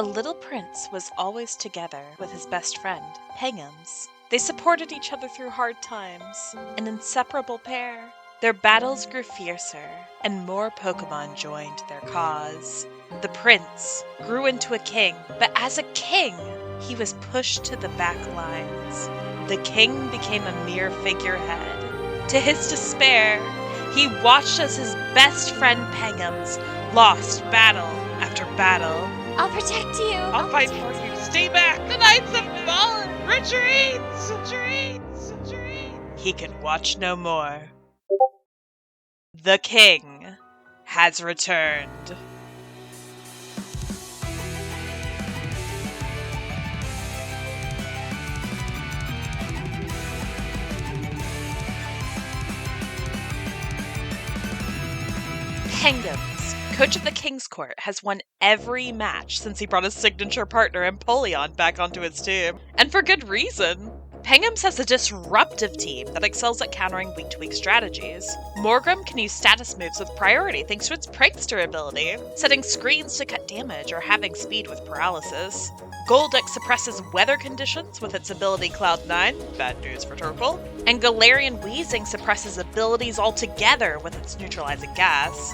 A little prince was always together with his best friend, Pengums. They supported each other through hard times, an inseparable pair. Their battles grew fiercer, and more Pokemon joined their cause. The prince grew into a king, but as a king, he was pushed to the back lines. The king became a mere figurehead. To his despair, he watched as his best friend Pengums lost battle after battle. I'll protect you. I'll fight for you. Stay back. The Knights have fallen. Retreat! Retreat! Retreat! He could watch no more. The king has returned. Pengums, coach of the King's Court, has won every match since he brought his signature partner Empoleon back onto his team. And for good reason. Pengums has a disruptive team that excels at countering week-to-week strategies. Morgrem can use status moves with priority thanks to its prankster ability, setting screens to cut damage or having speed with paralysis. Golduck suppresses weather conditions with its ability Cloud9, bad news for Torkoal, and Galarian Weezing suppresses abilities altogether with its neutralizing gas.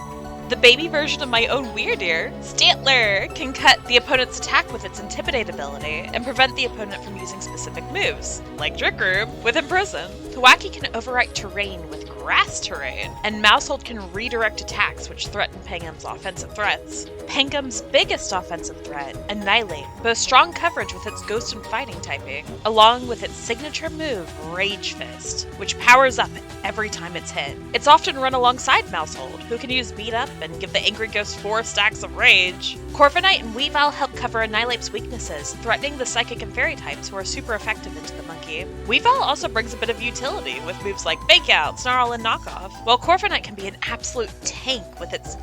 The baby version of my own Weirdeer, Stantler, can cut the opponent's attack with its Intimidate ability and prevent the opponent from using specific moves, like Trick Room with Imprison. Thwackey can overwrite terrain with Grass Terrain, and Mousehold can redirect attacks which threaten Pengum's offensive threats. Pengum's biggest offensive threat, Annihilate, boasts strong coverage with its Ghost and Fighting typing, along with its signature move, Rage Fist, which powers up every time it's hit. It's often run alongside Mousehold, who can use Beat Up and give the Angry Ghost 4 stacks of rage. Corviknight and Weavile help cover Annihilate's weaknesses, threatening the Psychic and Fairy types who are super effective into the monkey. Weavile also brings a bit of utility with moves like Fake Out, Snarl, and Knockoff, while Corviknight can be an absolute tank with its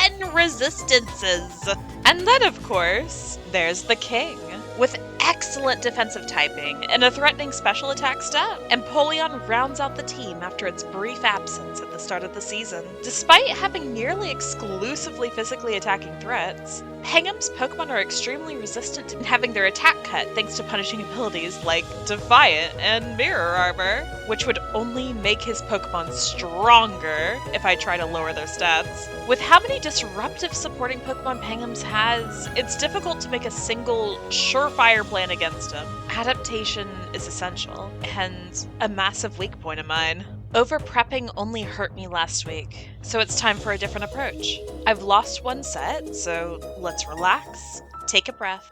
10 resistances. And then, of course, there's the King, with excellent defensive typing and a threatening special attack stat. Empoleon rounds out the team after its brief absence at the start of the season. Despite having nearly exclusively physically attacking threats, Pengum's Pokemon are extremely resistant to having their attack cut thanks to punishing abilities like Defiant and Mirror Armor, which would only make his Pokemon stronger if I try to lower their stats. With how many disruptive supporting Pokemon Pengums has, it's difficult to make a single surefire plan against him. Adaptation is essential, and a massive weak point of mine. Over-prepping only hurt me last week, so it's time for a different approach. I've lost one set, so let's relax, take a breath,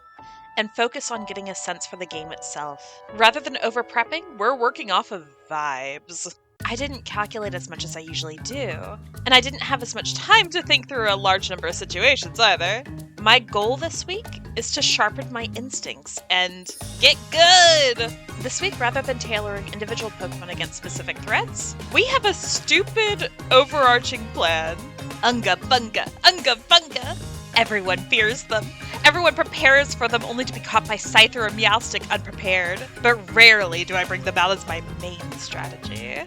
and focus on getting a sense for the game itself. Rather than over-prepping, we're working off of vibes. I didn't calculate as much as I usually do, and I didn't have as much time to think through a large number of situations either. My goal this week is to sharpen my instincts and get good! This week, rather than tailoring individual Pokemon against specific threats, we have a stupid, overarching plan. Unga Bunga! Unga Bunga! Everyone fears them. Everyone prepares for them only to be caught by Scyther or Meowstic unprepared. But rarely do I bring them out as my main strategy.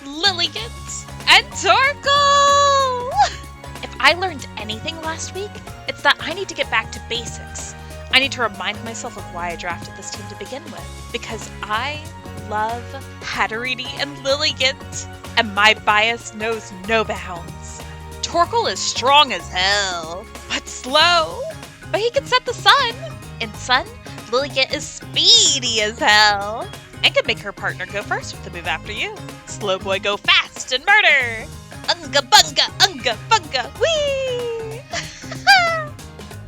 Lilligant and Torkoal! If I learned anything last week, it's that I need to get back to basics. I need to remind myself of why I drafted this team to begin with. Because I love Hatterene and Lilligant, and my bias knows no bounds. Torkoal is strong as hell, but slow. But he can set the sun. In Sun, Lilligant is speedy as hell, and can make her partner go first with the move after you. Slowboy go fast and murder! Unga bunga, unga bunga, whee!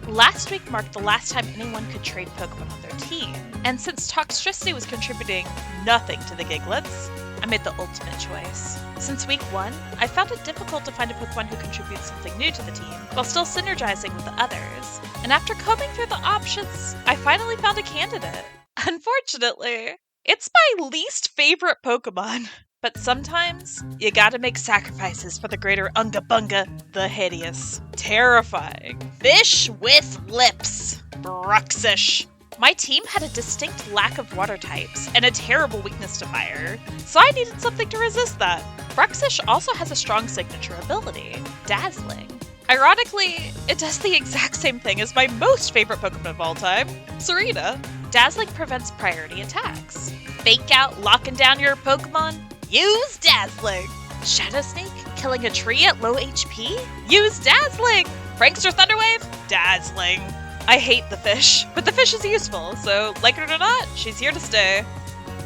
Last week marked the last time anyone could trade Pokemon on their team, and since Toxtricity was contributing nothing to the Giglets, I made the ultimate choice. Since week 1, I found it difficult to find a Pokemon who contributes something new to the team, while still synergizing with the others. And after combing through the options, I finally found a candidate. Unfortunately, it's my least favorite Pokemon. But sometimes, you gotta make sacrifices for the greater Unga Bunga, the hideous, terrifying fish with lips, Bruxish. My team had a distinct lack of water types and a terrible weakness to fire, so I needed something to resist that. Bruxish also has a strong signature ability, Dazzling, Ironically, it does the exact same thing as my most favorite Pokemon of all time, Serena. Dazzling prevents priority attacks. Fake out locking down your Pokemon? Use Dazzling! Shadow Sneak killing a tree at low HP? Use Dazzling! Prankster Thunderwave? Dazzling. I hate the fish, but the fish is useful, so like it or not, she's here to stay.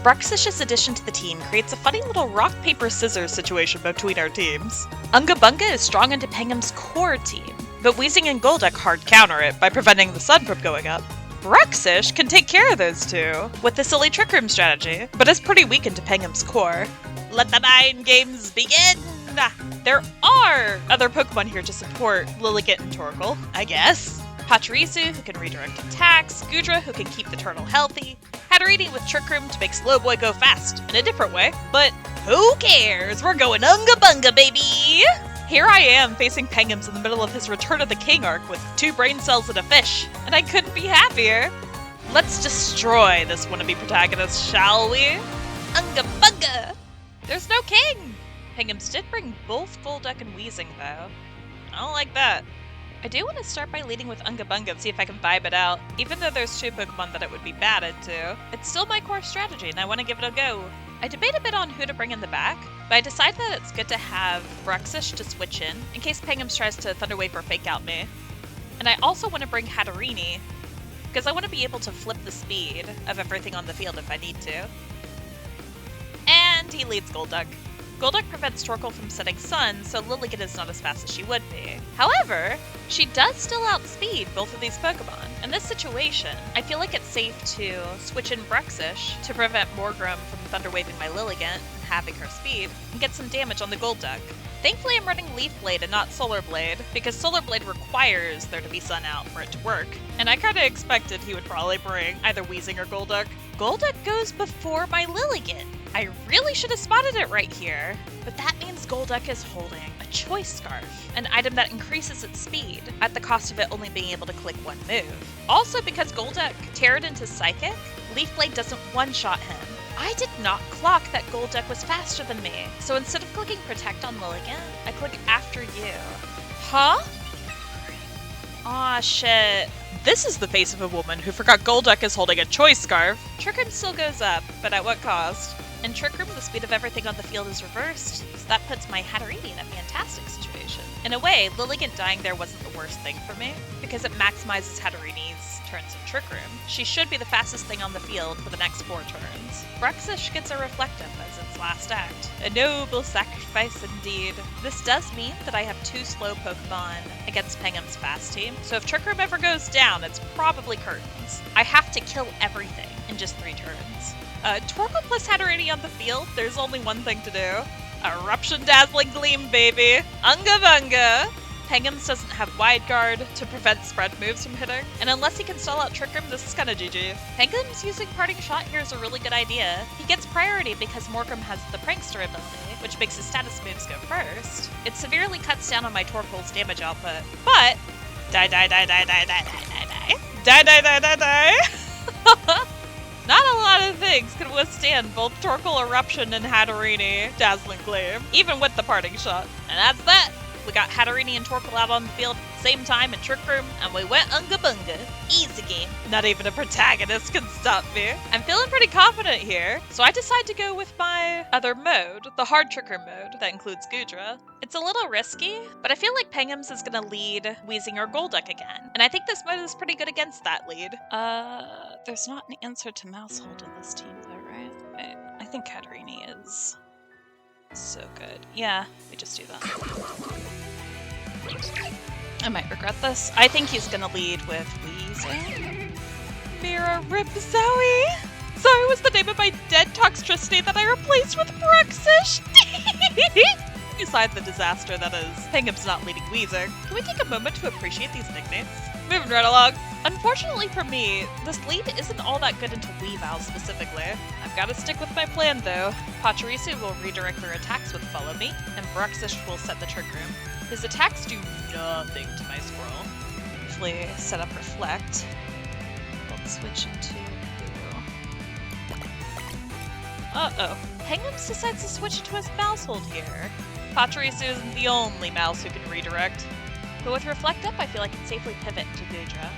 Bruxish's addition to the team creates a funny little rock-paper-scissors situation between our teams. Unga Bunga is strong into Pengum's core team, but Weezing and Golduck hard counter it by preventing the sun from going up. Bruxish can take care of those two with the silly Trick Room strategy, but is pretty weak into Pengum's core. Let the mind games begin! There are other Pokemon here to support Lilligant and Torkoal, I guess. Pachirisu, who can redirect attacks, Goodra, who can keep the turtle healthy, Hatterene with Trick Room to make Slowboy go fast in a different way, but who cares? We're going Unga Bunga, baby! Here I am facing Pengums in the middle of his Return of the King arc with 2 brain cells and a fish, and I couldn't be happier. Let's destroy this wannabe protagonist, shall we? Unga Bunga! There's no king! Pengums did bring both Golduck and Weezing, though. I don't like that. I do want to start by leading with Unga Bunga and see if I can vibe it out. Even though there's 2 Pokemon that it would be bad into, it's still my core strategy and I want to give it a go. I debate a bit on who to bring in the back, but I decide that it's good to have Bruxish to switch in case Pengums tries to Thunderwave or Fake Out me. And I also want to bring Hatterene, because I want to be able to flip the speed of everything on the field if I need to. And he leads Golduck. Golduck prevents Torkoal from setting sun, so Lilligant is not as fast as she would be. However, she does still outspeed both of these Pokemon. In this situation, I feel like it's safe to switch in Bruxish to prevent Morgrem from Thunderwaving my Lilligant and halving her speed, and get some damage on the Golduck. Thankfully, I'm running Leaf Blade and not Solar Blade, because Solar Blade requires there to be sun out for it to work. And I kinda expected he would probably bring either Weezing or Golduck. Golduck goes before my Lilligant. I really should have spotted it right here, but that means Golduck is holding a Choice Scarf, an item that increases its speed at the cost of it only being able to click one move. Also, because Golduck teared into Psychic, Leaf Blade doesn't one-shot him. I did not clock that Golduck was faster than me, so instead of clicking Protect on Lilligant, I click After You. Huh? Aw, shit. This is the face of a woman who forgot Golduck is holding a Choice Scarf. Trick Room still goes up, but at what cost? In Trick Room, the speed of everything on the field is reversed, so that puts my Hatterene in a fantastic situation. In a way, Lilligant dying there wasn't the worst thing for me, because it maximizes Hatterene's turns in Trick Room. She should be the fastest thing on the field for the next 4 turns. Bruxish gets a Reflective as its last act. A noble sacrifice indeed. This does mean that I have 2 slow Pokemon against Pengum's fast team, so if Trick Room ever goes down, it's probably curtains. I have to kill everything in just 3 turns. Torkoal plus Hatterene on the field, there's only one thing to do. Eruption Dazzling Gleam, baby! Unga Bunga! Pengums doesn't have Wide Guard to prevent spread moves from hitting, and unless he can stall out Trick Room, this is kinda GG. Pengums using Parting Shot here is a really good idea. He gets priority because Morgrem has the Prankster ability, which makes his status moves go first. It severely cuts down on my Torkoal's damage output, but... Die, die, die, die, die, die, die, die, die. Die, die, die, die, die. Not a lot of things can withstand both Torkoal Eruption and Hatterene Dazzling Gleam, even with the Parting Shot. And that's that! We got Hatterene and Torkoal out on the field at the same time in Trick Room, and we went Unga Bunga. Easy game. Not even a protagonist can stop me. I'm feeling pretty confident here, so I decide to go with my other mode, the Hard Trick Room mode, that includes Goodra. It's a little risky, but I feel like Pengums is gonna lead Weezing or Golduck again, and I think this mode is pretty good against that lead. There's not an answer to Mousehold in this team though, right? I think Hatterene is so good. Yeah, we just do that. I might regret this. I think he's gonna lead with Weezing. Mira Rip Zoe! Zoe was the name of my dead Toxtricity that I replaced with Bruxish! Beside the disaster that is Pengums not leading Weezing, can we take a moment to appreciate these nicknames? Moving right along. Unfortunately for me, this lead isn't all that good into Weavile specifically. I've got to stick with my plan though. Pachirisu will redirect their attacks with Follow Me, and Bruxish will set the Trick Room. His attacks do nothing to my Squirrel. Usually set up Reflect. Let's switch into... Uh-oh. Pengums decides to switch into his Mousehold here. Pachirisu isn't the only mouse who can redirect. But with Reflect up, I feel I can safely pivot into Gudra.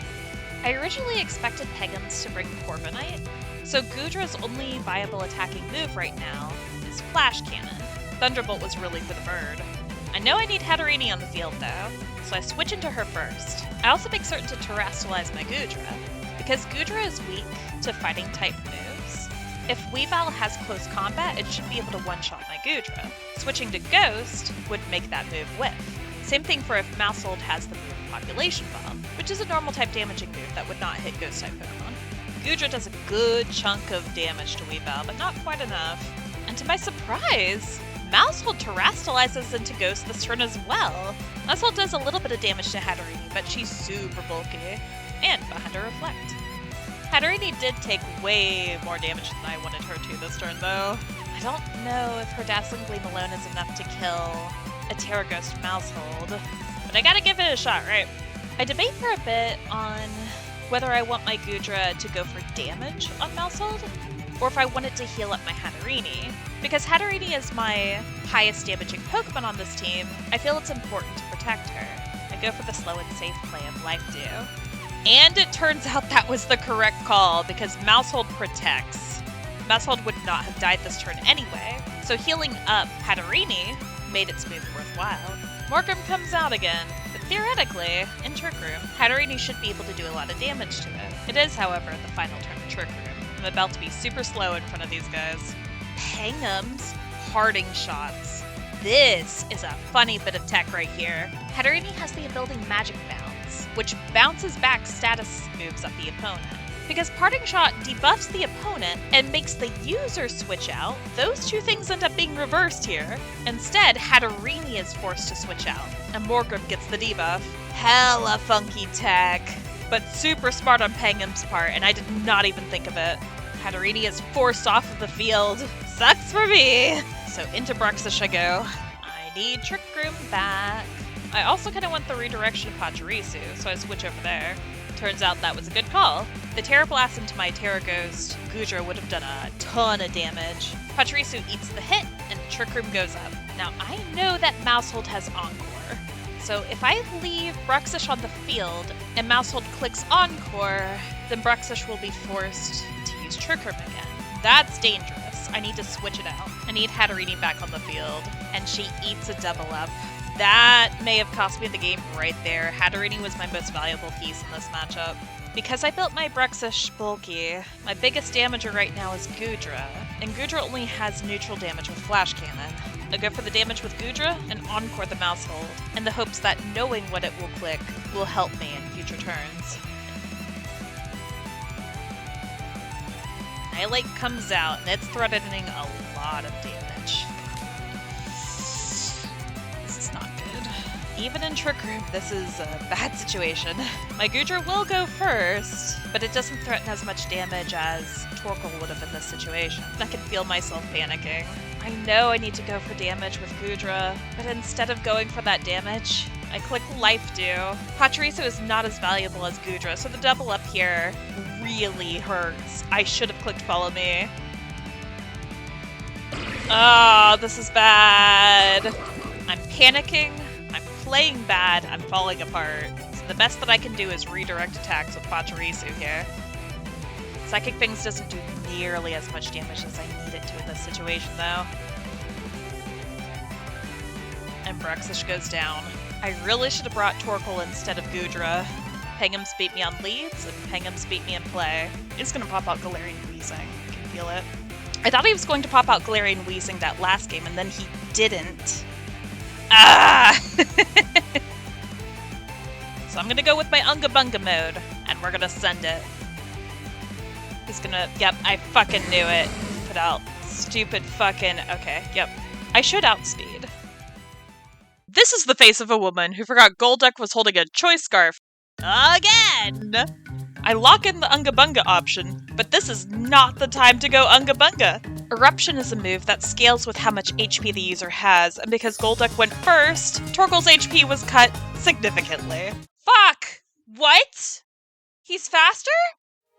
I originally expected Pengums to bring Corviknight, so Gudra's only viable attacking move right now is Flash Cannon. Thunderbolt was really for the bird. I know I need Hatterene on the field though, so I switch into her first. I also make certain to terrestrialize my Gudra, because Gudra is weak to fighting type moves. If Weavile has close combat, it should be able to one-shot my Gudra. Switching to Ghost would make that move whiff. Same thing for if Maushold has the move Population Bomb, which is a normal type damaging move that would not hit Ghost type Pokemon. Gudra does a good chunk of damage to Weavile, but not quite enough. And to my surprise, Maushold terrestrializes into Ghost this turn as well. Maushold does a little bit of damage to Hatterene, but she's super bulky. And behind her Reflect. Hatterene did take way more damage than I wanted her to this turn though. I don't know if her Dazzling Gleam alone is enough to kill a Terra Ghost Maushold, but I gotta give it a shot, right? I debate for a bit on whether I want my Gudra to go for damage on Maushold, or if I want it to heal up my Hatterene. Because Hatterene is my highest damaging Pokemon on this team, I feel it's important to protect her. I go for the slow and safe play of Life Dew. And it turns out that was the correct call, because Maushold protects. Maushold would not have died this turn anyway, so healing up Hatterene made its move worthwhile. Morgrem comes out again, but theoretically, in Trick Room, Hatterene should be able to do a lot of damage to it. It is, however, the final turn of Trick Room. I'm about to be super slow in front of these guys. Pengums, Parting Shots. This is a funny bit of tech right here. Hatterene has the ability Magic Bounce, which bounces back status moves of the opponent. Because Parting Shot debuffs the opponent and makes the user switch out, those two things end up being reversed here. Instead, Hatterene is forced to switch out, and Morgrem gets the debuff. Hella funky tech, but super smart on Pengum's part, and I did not even think of it. Hatterene is forced off of the field. Sucks for me! So into Bruxish I go. I need Trick Room back. I also kind of want the redirection of Pachirisu, so I switch over there. Turns out that was a good call. The Terra Blast into my Terra Ghost Gudra would have done a ton of damage. Pachirisu eats the hit, and Trick Room goes up. Now, I know that Maushold has Encore, so if I leave Bruxish on the field and Maushold clicks Encore, then Bruxish will be forced to use Trick Room again. That's dangerous. I need to switch it out. I need Hatterene back on the field, and she eats a double up. That may have cost me the game right there. Hatterene was my most valuable piece in this matchup. Because I built my Bruxish bulky, my biggest damager right now is Gudra, and Gudra only has neutral damage with Flash Cannon. I go for the damage with Gudra and Encore the Maushold, in the hopes that knowing what it will click will help me in future turns. Annihilate comes out, and it's threatening a lot of damage. This is not good. Even in Trick Room, this is a bad situation. My Gudra will go first, but it doesn't threaten as much damage as Torkoal would have in this situation. I can feel myself panicking. I know I need to go for damage with Gudra, but instead of going for that damage, I click Life Dew. Pachirisu is not as valuable as Gudra, so the double up here really hurts. I should have clicked Follow Me. Oh, this is bad. I'm panicking, I'm playing bad, I'm falling apart. So the best that I can do is redirect attacks with Pachirisu here. Psychic Things doesn't do nearly as much damage as I need it to in this situation, though. And Bruxish goes down. I really should have brought Torkoal instead of Gudra. Pengums beat me on leads, and Pengums beat me in play. He's gonna pop out Galarian Weezing. I can feel it. I thought he was going to pop out Galarian Weezing that last game, and then he didn't. Ah! So I'm gonna go with my Unga Bunga mode, and we're gonna send it. He's gonna... Yep, I fucking knew it. Put out stupid fucking... Okay, yep. I should outspeed. This is the face of a woman who forgot Golduck was holding a choice scarf. Again! I lock in the Unga Bunga option, but this is not the time to go Unga Bunga. Eruption is a move that scales with how much HP the user has, and because Golduck went first, Torkoal's HP was cut significantly. Fuck! What? He's faster?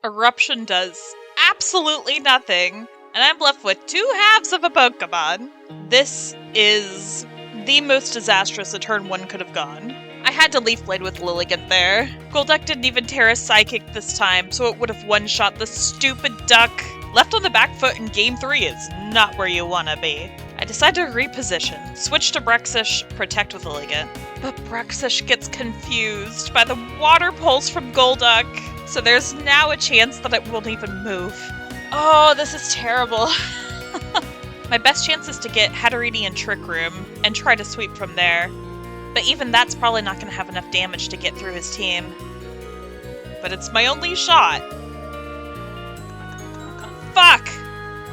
Eruption does absolutely nothing, and I'm left with two halves of a Pokemon. This is the most disastrous a turn one could have gone. I I had to Leaf Blade with Lilligant there. Golduck didn't even tear a Psychic this time, so it would have one-shot the stupid duck. Left on the back foot in Game 3 is not where you want to be. I decide to reposition, switch to Brexish, protect with Lilligant. But Brexish gets confused by the Water Pulse from Golduck, so there's now a chance that it won't even move. Oh, this is terrible. My best chance is to get Hatterene and Trick Room and try to sweep from there. But even that's probably not going to have enough damage to get through his team. But it's my only shot. Fuck!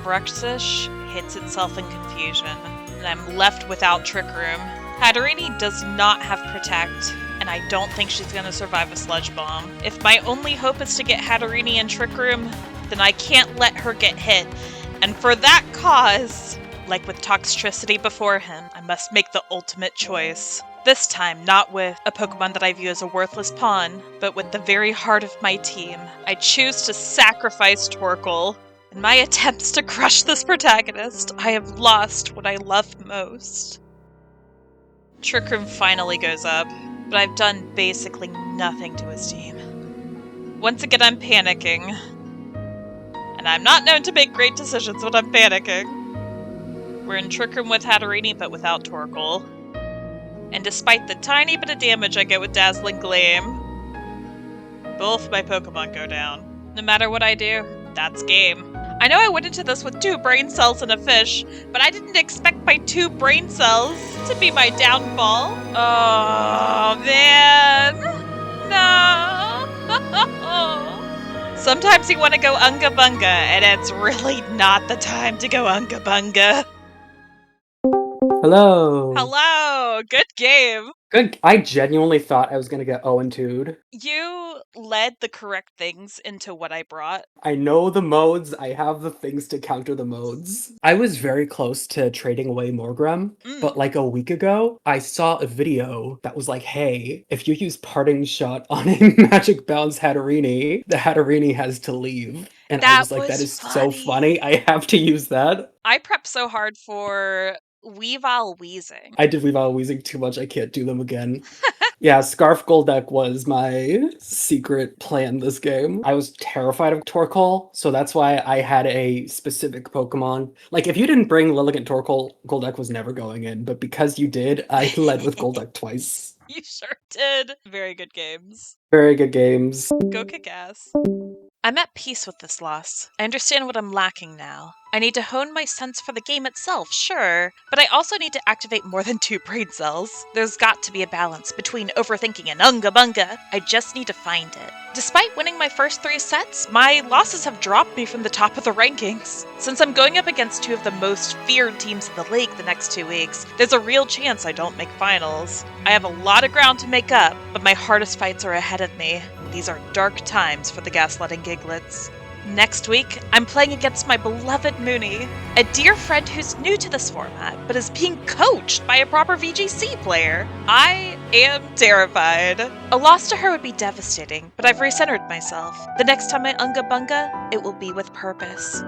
Brexish hits itself in confusion, and I'm left without Trick Room. Hatterene does not have Protect, and I don't think she's going to survive a Sludge Bomb. If my only hope is to get Hatterene and Trick Room, then I can't let her get hit. And for that cause, like with Toxtricity before him, I must make the ultimate choice. This time, not with a Pokemon that I view as a worthless pawn, but with the very heart of my team. I choose to sacrifice Torkoal. In my attempts to crush this protagonist, I have lost what I love most. Trick Room finally goes up, but I've done basically nothing to his team. Once again, I'm panicking. And I'm not known to make great decisions when I'm panicking. We're in Trick Room with Hatterene, but without Torkoal. And despite the tiny bit of damage I get with Dazzling Gleam, both my Pokemon go down. No matter what I do, that's game. I know I went into this with 2 brain cells and a fish, but I didn't expect my 2 brain cells to be my downfall. Oh, man. No. Sometimes you want to go Unga Bunga, and it's really not the time to go Unga Bunga. Hello. Hello. Good game. Good. I genuinely thought I was gonna get 0-2'd. You led the correct things into what I brought. I know the modes, I have the things to counter the modes. I was very close to trading away Morgrem, but like a week ago, I saw a video that was like, hey, if you use Parting Shot on a Magic Bounce Hatterene, the Hatterene has to leave. And I was like, that is so funny, I have to use that. I prepped so hard for Weavile Wheezing. I did Weavile Wheezing too much, I can't do them again. Yeah, Scarf Golduck was my secret plan this game. I was terrified of Torkoal, so that's why I had a specific Pokemon. Like, if you didn't bring Lilligant Torkoal, Golduck was never going in, but because you did, I led with Golduck twice. You sure did. Very good games. Very good games. Go kick ass. I'm at peace with this loss. I understand what I'm lacking now. I need to hone my sense for the game itself, sure, but I also need to activate more than 2 brain cells. There's got to be a balance between overthinking and Unga Bunga. I just need to find it. Despite winning my first 3 sets, my losses have dropped me from the top of the rankings. Since I'm going up against 2 of the most feared teams in the league the next 2 weeks, there's a real chance I don't make finals. I have a lot of ground to make up, but my hardest fights are ahead of me. These are dark times for the gaslighting Giglets. Next week, I'm playing against my beloved Mooney, a dear friend who's new to this format, but is being coached by a proper VGC player. I am terrified. A loss to her would be devastating, but I've recentered myself. The next time I Unga Bunga, it will be with purpose.